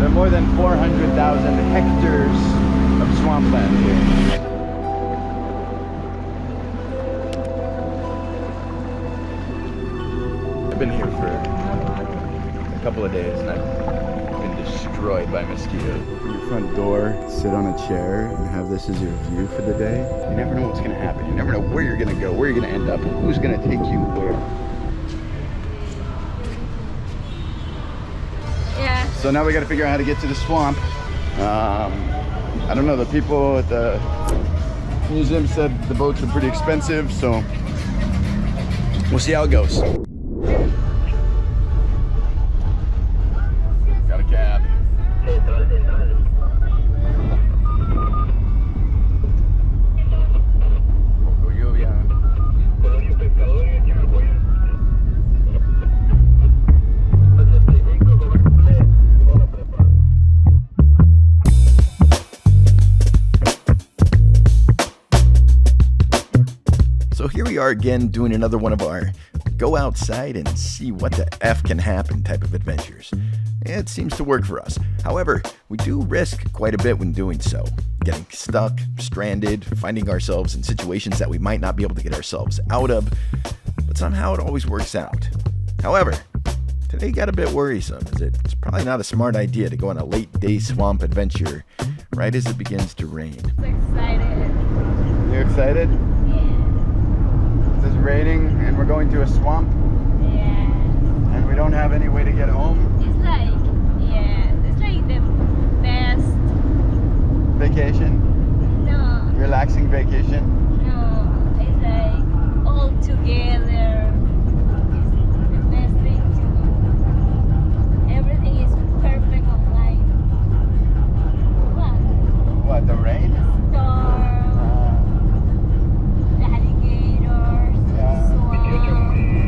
There are more than 400,000 hectares of swampland here. I've been here for a couple of days and I've been destroyed by mosquitoes. Your front door, sit on a chair and have this as your view for the day. You never know what's gonna happen. You never know where you're gonna go, where you're gonna end up, who's gonna take you where. Yeah. So now we gotta figure out how to get to the swamp. I don't know, the people at the museum said the boats are pretty expensive, so we'll see how it goes. Got a cab. So here we are again doing another one of our go outside and see what the F can happen type of adventures. It seems to work for us. However, we do risk quite a bit when doing so. Getting stuck, stranded, finding ourselves in situations that we might not be able to get ourselves out of, but somehow it always works out. However, today got a bit worrisome as it's probably not a smart idea to go on a late day swamp adventure right as it begins to rain. I'm excited. You excited? It's raining and we're going to a swamp. Yeah. And we don't have any way to get home. It's like the best. Vacation? No. Relaxing vacation? No. It's like all together. It's the best thing to do. Everything is perfect online. What, the rain? Storm.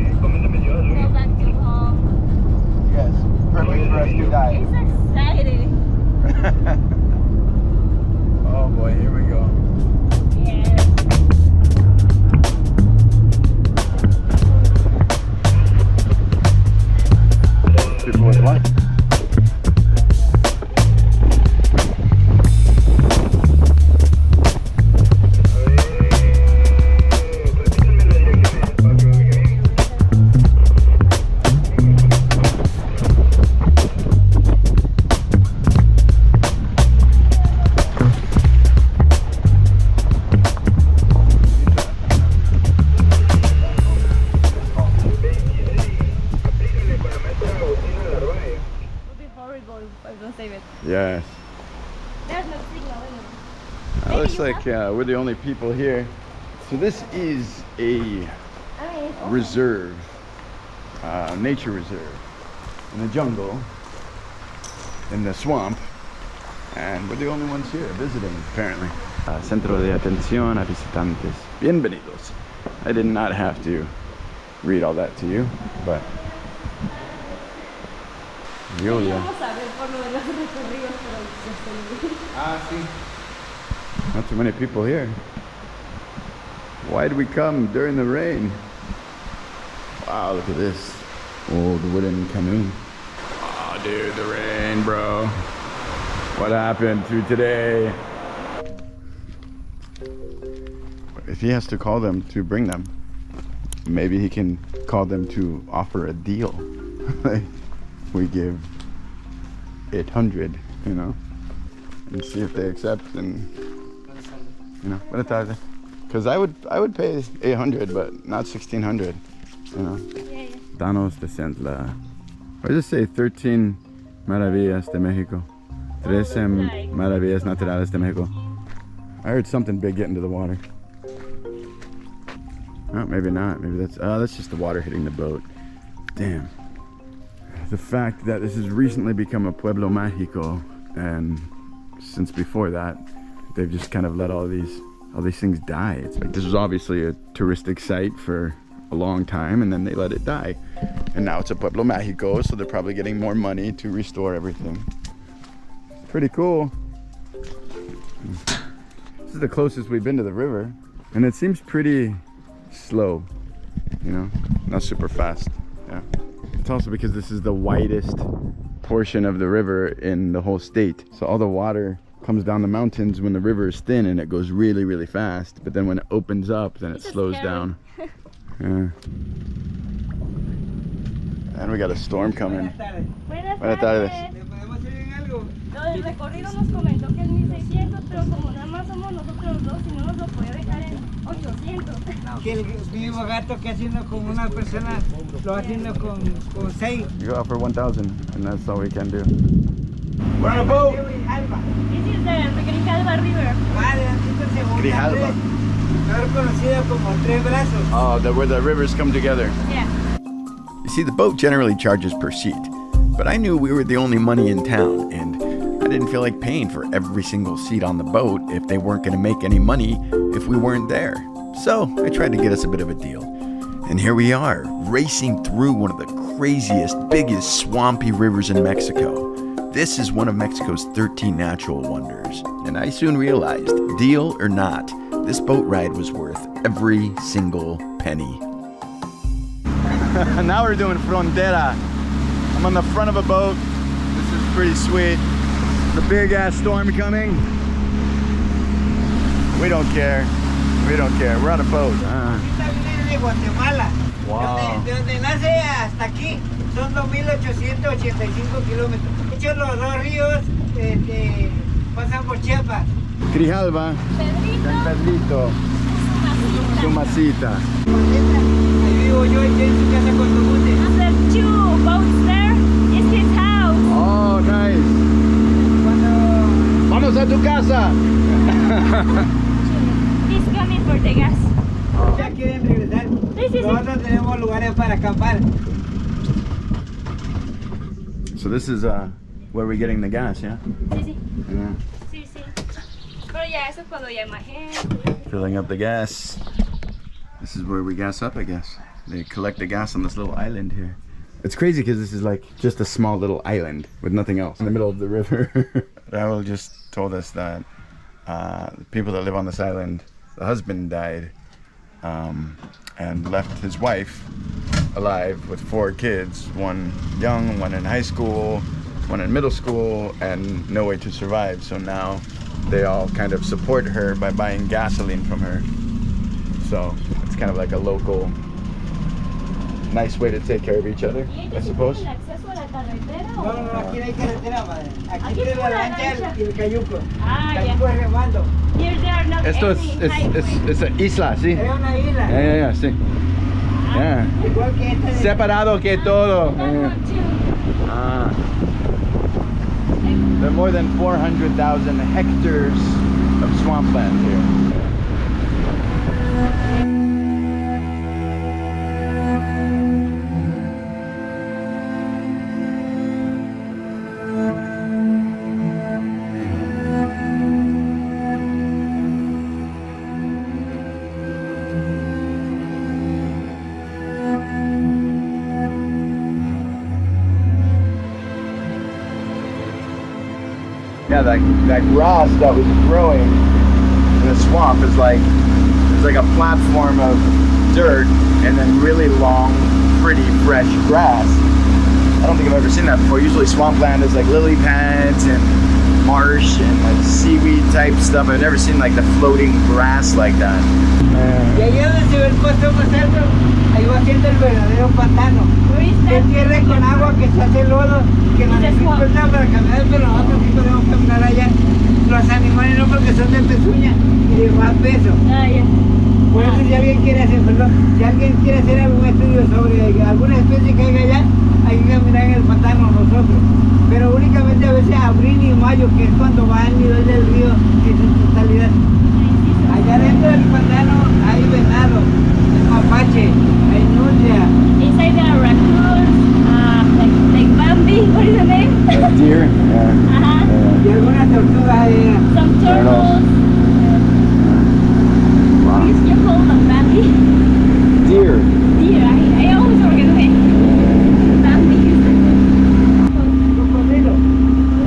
Go back to home. Yes, perfect for us to die. It's exciting. Oh boy, here we go. Yes. People with what? Yes. There's no signal anymore. It looks like we're the only people here. So this is a reserve, nature reserve in the jungle, in the swamp, and we're the only ones here visiting apparently. Centro de atención a visitantes. Bienvenidos. I did not have to read all that to you, but Julia. Not too many people here. Why did we come during the rain? Wow, look at this old wooden canoe. Oh, dude, the rain, bro. What happened to today? If he has to call them to bring them, maybe he can call them to offer a deal. Like, we give 800, you know, and see if they accept, and you know, because I would pay 800, but not 1600, you know. Yeah. Pantanos de Centla. What does it say? 13 maravillas de Mexico. 13 maravillas naturales de Mexico. I heard something big get into the water. Oh, maybe not. Maybe that's just the water hitting the boat. Damn. The fact that this has recently become a pueblo mágico, and since before that, they've just kind of let all these things die. It's like this was obviously a touristic site for a long time, and then they let it die, and now it's a pueblo mágico, so they're probably getting more money to restore everything. Pretty cool. This is the closest we've been to the river, and it seems pretty slow, you know, not super fast. Yeah. It's also because this is the widest portion of the river in the whole state. So all the water comes down the mountains when the river is thin and it goes really, really fast. But then when it opens up, then it slows down. Yeah. And we got a storm coming. Buenas tardes. Lo del recorrido nos comentó que es 1600, pero como nada más somos nosotros dos, si no nos lo podía dejar en 800. Que el mismo gato que haciendo con una persona lo haciendo con 6. You offer 1,000 and that's all we can do. We're on a boat! This is the Grijalba River. Grijalba. Mejor conocido como Tres Brazos. Oh, where the rivers come together. Yeah. You see, the boat generally charges per seat, but I knew we were the only money in town, and I didn't feel like paying for every single seat on the boat if they weren't going to make any money if we weren't there. So I tried to get us a bit of a deal. And here we are, racing through one of the craziest, biggest swampy rivers in Mexico. This is one of Mexico's 13 natural wonders. And I soon realized, deal or not, this boat ride was worth every single penny. Now we're doing Frontera. I'm on the front of a boat. This is pretty sweet. The big ass storm coming. We don't care. We don't care. We're on a boat. De Guatemala. Wow. De donde nace hasta aquí son 2.885 kilómetros. De hecho, los dos ríos pasan por Chiapas. Grijalba, San Pedrito, Sumasita. Ahí vivo yo, estoy en su casa con su mute. After 2 boats there, is his house. Oh, nice. Vamos a tu casa. He's coming for the gas. Ya quieren regresar. Sí. Nosotros tenemos lugares para acampar. So this is where we're getting the gas, yeah? Sí. Yeah. Sí. Pero ya eso es cuando ya hay más gente. Filling up the gas. This is where we gas up, I guess. They collect the gas on this little island here. It's crazy because this is like just a small little island with nothing else in the middle of the river. Raul just told us that the people that live on this island, the husband died and left his wife alive with 4 kids, one young, one in high school, one in middle school, and no way to survive. So now they all kind of support her by buying gasoline from her. So it's kind of like a local, nice way to take care of each other, I suppose. ¿El acceso a la carretera o? No, aquí no hay carretera, madre. Aquí Aquí tiene la está la lancha lancha. y el cayuco. Ah, ya. Cayuco es remando. Here there are not Esto any highway. es isla, ¿sí? Es una isla. Yeah, sí. Yeah. Igual que esta de... Separado que todo. That one too. Ah. There are more than 400,000 hectares of swampland here. Yeah, that grass that was growing in the swamp is like, it's like a platform of dirt and then really long, pretty, fresh grass. I don't think I've ever seen that before. Usually swampland is like lily pads and marsh and like seaweed type stuff. I've never seen like the floating grass like that. Y ahí donde se ve el puesto más alto, ahí va siendo el verdadero pantano. Que es tierra con agua, que se hace lodo, que nos dificulta para caminar, pero nosotros sí podemos caminar allá. Los animales no, porque son de pezuña y de más peso. Ah, ya. Por eso si alguien quiere hacer, si alguien quiere hacer algún estudio sobre alguna especie que haya allá, hay que caminar en el pantano nosotros. Pero únicamente a veces abril y mayo, que es cuando va el nivel del río en su totalidad. Allá dentro del pantano hay venado, hay mapache, hay nutria. Inside there are raccoons, like Bambi, what is the name? Deer? Yeah. Ajá. Y algunas tortugas ahí. Some turtles. What is you call them, Bambi? Deer. Deer, I always forget the name. Bambi.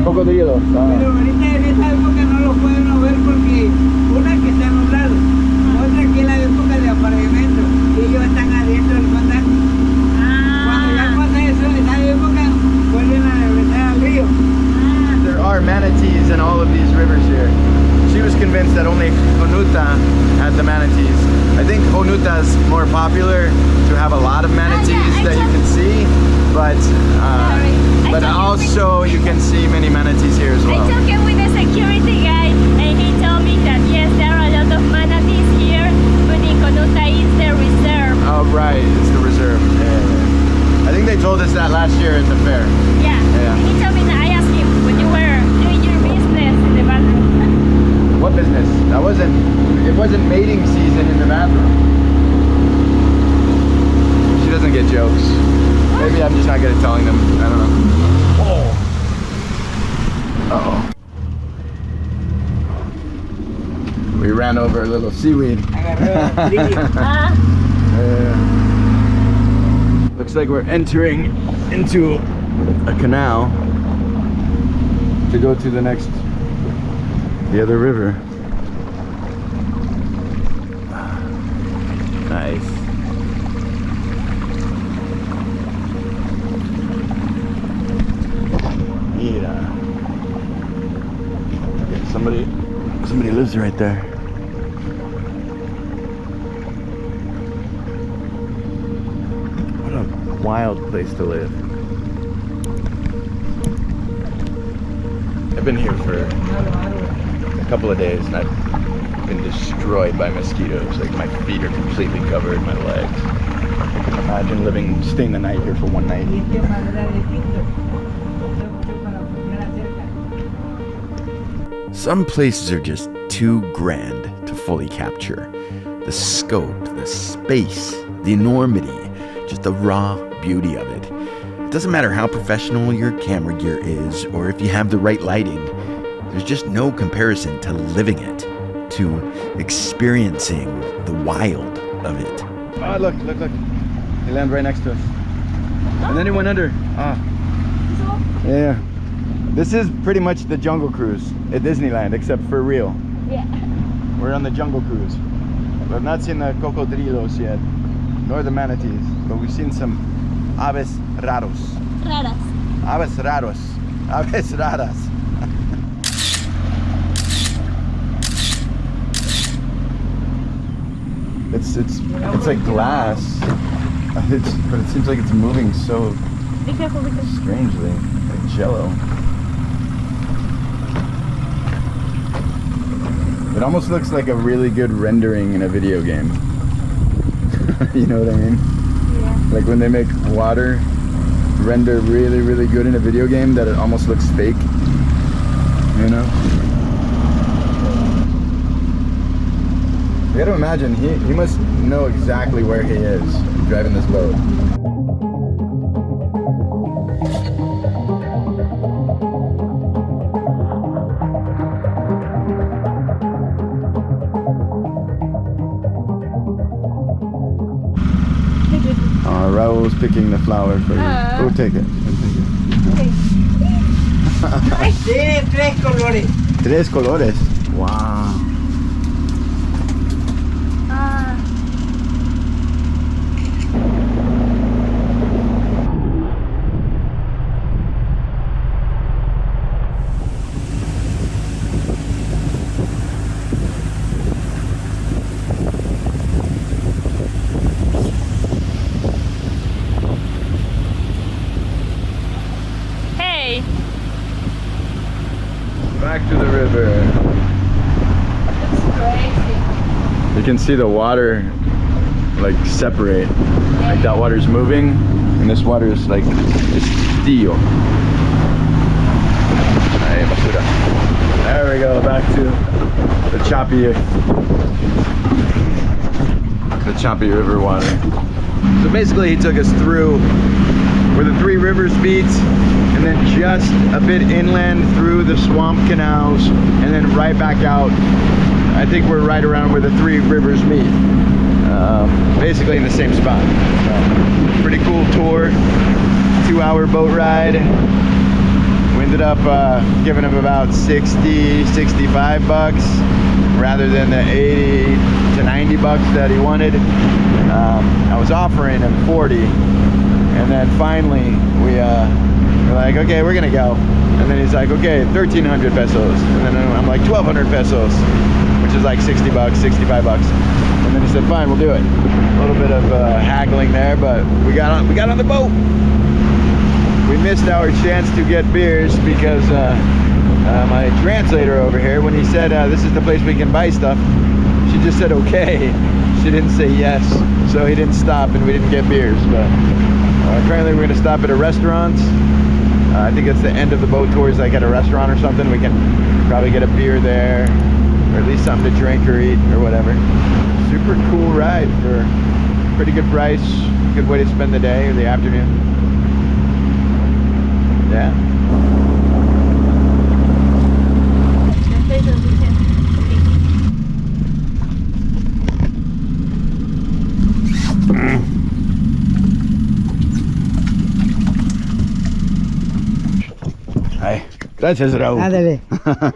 Cocodrilos. Pero ahorita en esa época no lo pueden ver porque una que está nublado, otra que es la época de apareamiento y ellos están adentro del pantano. Cuando ya pasa eso, en esa época vuelven a regresar a manatees in all of these rivers here. She was convinced that only Onuta had the manatees. I think Onuta is more popular to have a lot of manatees that you can see, but also you can see many manatees here as well. I talked with the security guy and he told me that yes, there are a lot of manatees here, but in Onuta is the reserve. Oh right, it's the reserve. Yeah. I think they told us that last year at the fair. Yeah. And he told me that I asked him when you were doing your business in the bathroom. What business? It wasn't mating season in the bathroom. She doesn't get jokes. Maybe I'm just not good at telling them. I don't know. Uh-oh. We ran over a little seaweed. Looks like we're entering into a canal to go to the other river. Nice. Mira. Okay, somebody lives right there. What a wild place to live. I've been here for a couple of days and I've been destroyed by mosquitoes. Like my feet are completely covered, my legs. I can imagine staying the night here for one night. Some places are just too grand to fully capture. The scope, the space, the enormity, just the raw beauty of it. It doesn't matter how professional your camera gear is or if you have the right lighting. There's just no comparison to living it, to experiencing the wild of it. Oh, look. They land right next to us. And then it went under. Yeah. This is pretty much the Jungle Cruise at Disneyland, except for real. Yeah. We're on the Jungle Cruise. We've not seen the cocodrilos yet, nor the manatees, but we've seen some aves raros. Raras. Aves raros. Aves raras. It's like glass. But it seems like it's moving so Be careful. strangely, like jello. It almost looks like a really good rendering in a video game. You know what I mean? Yeah. Like when they make water render really, really good in a video game, that it almost looks fake. You know? You gotta imagine, he must know exactly where he is driving this boat. Raul's picking the flower for you. Oh, take it. Tiene tres colores. Tres colores. Wow. Back to the river. It's crazy. You can see the water like separate. Like that water's moving and this water is like estío. Ahí, basura. There we go, back to the choppy river water. So basically he took us through where the Three Rivers meet, and then just a bit inland through the swamp canals, and then right back out. I think we're right around where the Three Rivers meet, basically in the same spot. So, pretty cool tour, 2-hour boat ride. We ended up giving him about 60, 65 bucks rather than the 80 to 90 bucks that he wanted. I was offering him 40. And then finally, we're like, okay, we're gonna go. And then he's like, okay, 1,300 pesos. And then I'm like, 1,200 pesos, which is like 60 bucks, 65 bucks. And then he said, fine, we'll do it. A little bit of haggling there, but we got on the boat. We missed our chance to get beers because my translator over here, when he said, this is the place we can buy stuff, she just said, okay. She didn't say yes. So he didn't stop and we didn't get beers. But apparently we're gonna stop at a restaurant. I think it's the end of the boat tour is like at a restaurant or something. We can probably get a beer there, or at least something to drink or eat or whatever. Super cool ride for pretty good price. Good way to spend the day or the afternoon. Yeah. Ay, gracias, Raúl. Ándale,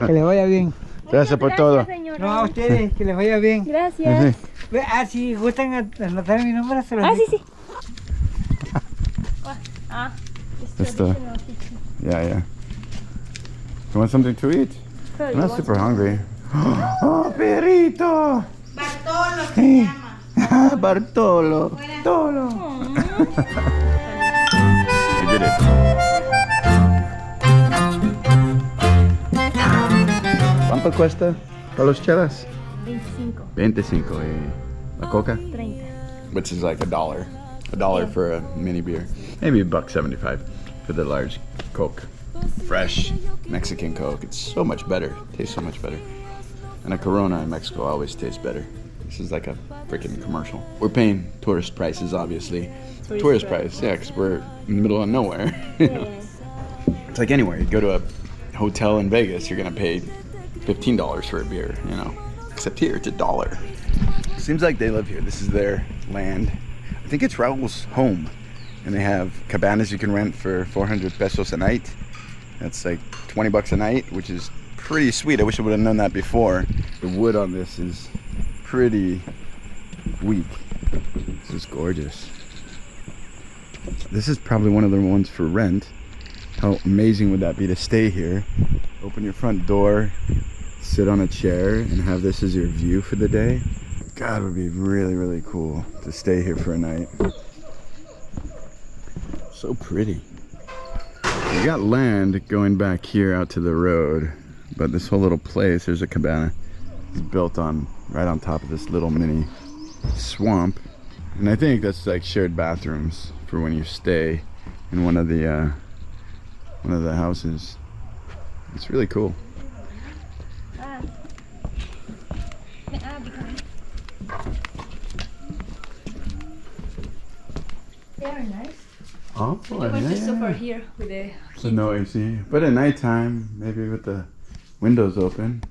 que le vaya bien. Gracias por todo. No, a ustedes, que les vaya bien. Gracias. Si gustan anotar mi número, se los Sí, digo. Sí. Esto. Yeah. You want something to eat? I'm not super hungry. Oh, perrito. Bartolo se llama. Bartolo. Bartolo. I did it. ¿Cuánto cuesta para los chelas? 25. 25. La coca? 30. Which is like $1. $1 for a mini beer. Maybe $1.75 for the large Coke. Fresh Mexican Coke. It's so much better. Tastes so much better. And a Corona in Mexico always tastes better. This is like a freaking commercial. We're paying tourist prices, obviously. Tourist price, yeah, because we're in the middle of nowhere. It's like anywhere. You go to a hotel in Vegas, you're gonna pay $15 for a beer, you know. Except here, it's $1. Seems like they live here. This is their land. I think it's Raul's home. And they have cabanas you can rent for 400 pesos a night. That's like 20 bucks a night, which is pretty sweet. I wish I would have known that before. The wood on this is pretty weak. This is gorgeous. This is probably one of the ones for rent. How amazing would that be to stay here, open your front door, sit on a chair, and have this as your view for the day? God, it would be really, really cool to stay here for a night. So pretty. We got land going back here out to the road, but this whole little place, there's a cabana. It's built on right on top of this little mini swamp. And I think that's like shared bathrooms for when you stay in one of the houses. It's really cool. Very nice. Oh, Super here with the So no AC, but at nighttime, maybe with the windows open.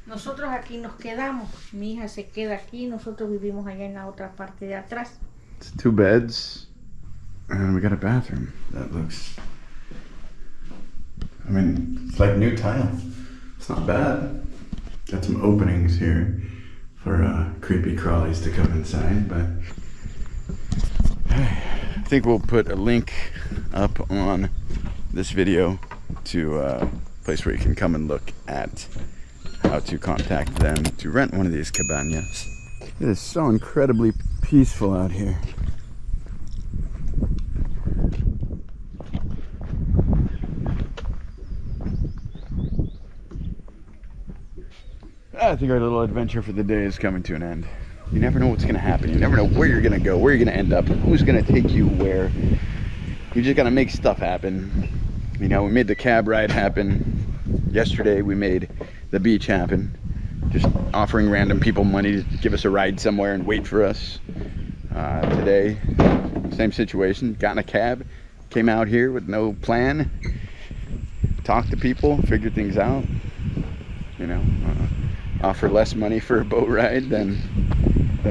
Nosotros aquí nos quedamos. Mi hija se queda aquí. Nosotros vivimos allá en la otra parte de atrás. It's 2 beds, and we got a bathroom. That looks, I mean, it's like new tile. It's not bad. Got some openings here for creepy crawlies to come inside, but I think we'll put a link up on this video to a place where you can come and look at how to contact them to rent one of these cabanas. It is so incredibly peaceful out here. I think our little adventure for the day is coming to an end. You never know what's going to happen. You never know where you're going to go, where you're going to end up, who's going to take you where. You just got to make stuff happen. You know, we made the cab ride happen. Yesterday we made the beach happen. Just offering random people money to give us a ride somewhere and wait for us. Today, same situation. Got in a cab, came out here with no plan. Talked to people, figured things out. You know, offer less money for a boat ride than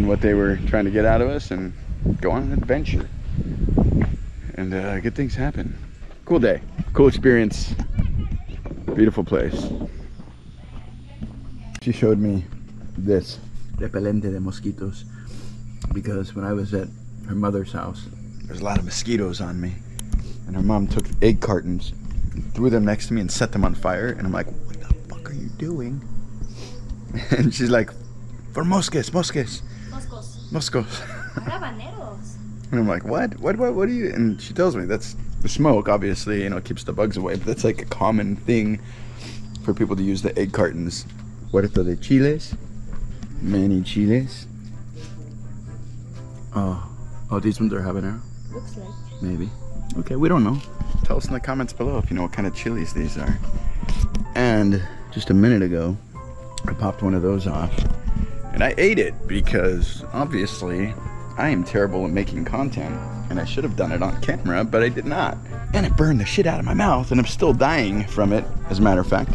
what they were trying to get out of us, and go on an adventure and good things happen. Cool day, cool experience, beautiful place. She showed me this repelente de mosquitos because when I was at her mother's house, there's a lot of mosquitoes on me, and her mom took egg cartons threw them next to me and set them on fire. And I'm like, what the fuck are you doing? And she's like, for mosques. Moscos. Habaneros. And I'm like, what are you? And she tells me that's the smoke, obviously, you know, keeps the bugs away. But that's like a common thing for people to use the egg cartons. Puerto de chiles. Many chiles. Oh, these ones are habanero? Looks like. Maybe. Okay, we don't know. Tell us in the comments below if you know what kind of chilies these are. And just a minute ago, I popped one of those off. And I ate it because, obviously, I am terrible at making content. And I should have done it on camera, but I did not. And it burned the shit out of my mouth, and I'm still dying from it, as a matter of fact.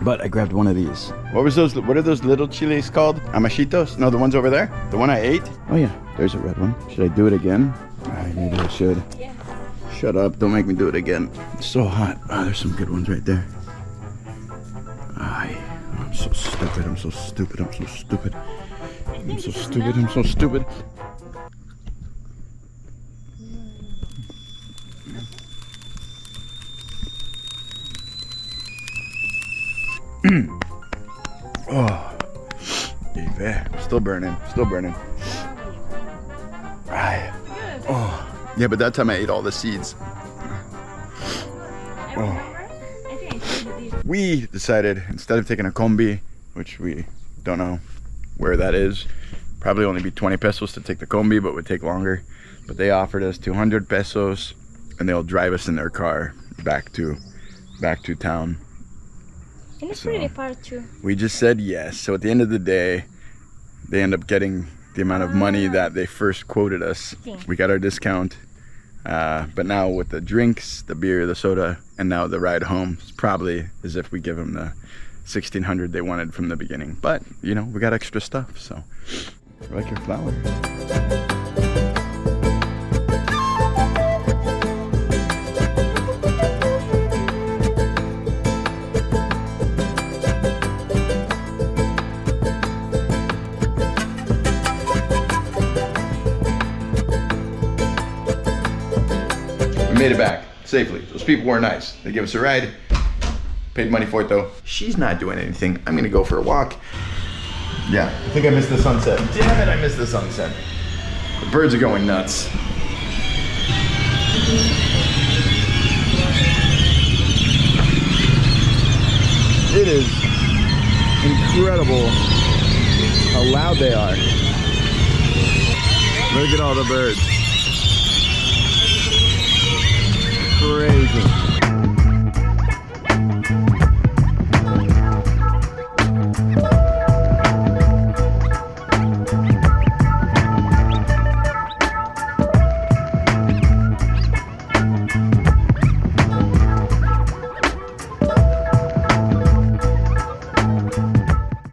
But I grabbed one of these. What are those little chiles called? Amachitos? No, the ones over there? The one I ate? Oh yeah, there's a red one. Should I do it again? Maybe I should. Yeah. Shut up, don't make me do it again. It's so hot. Oh, there's some good ones right there. I'm so stupid, I'm so stupid, I'm so stupid. I'm so stupid, I'm so stupid. Oh, still burning. Oh, yeah, but that time I ate all the seeds. We decided, instead of taking a combi, which we don't know where that is, probably only be 20 pesos to take the combi, but would take longer. But they offered us 200 pesos, and they'll drive us in their car back to town. And it's pretty far too. We just said yes. So at the end of the day, they end up getting the amount of money that they first quoted us. We got our discount. But now with the drinks, the beer, the soda, and now the ride home, it's probably as if we give them the 1,600 they wanted from the beginning. But, you know, we got extra stuff, so I like your flower. Made it back safely. Those people were nice. They gave us a ride. Paid money for it though. She's not doing anything. I'm gonna go for a walk. Yeah, I think I missed the sunset. Damn it, I missed the sunset. The birds are going nuts. It is incredible how loud they are. Look at all the birds. Crazy.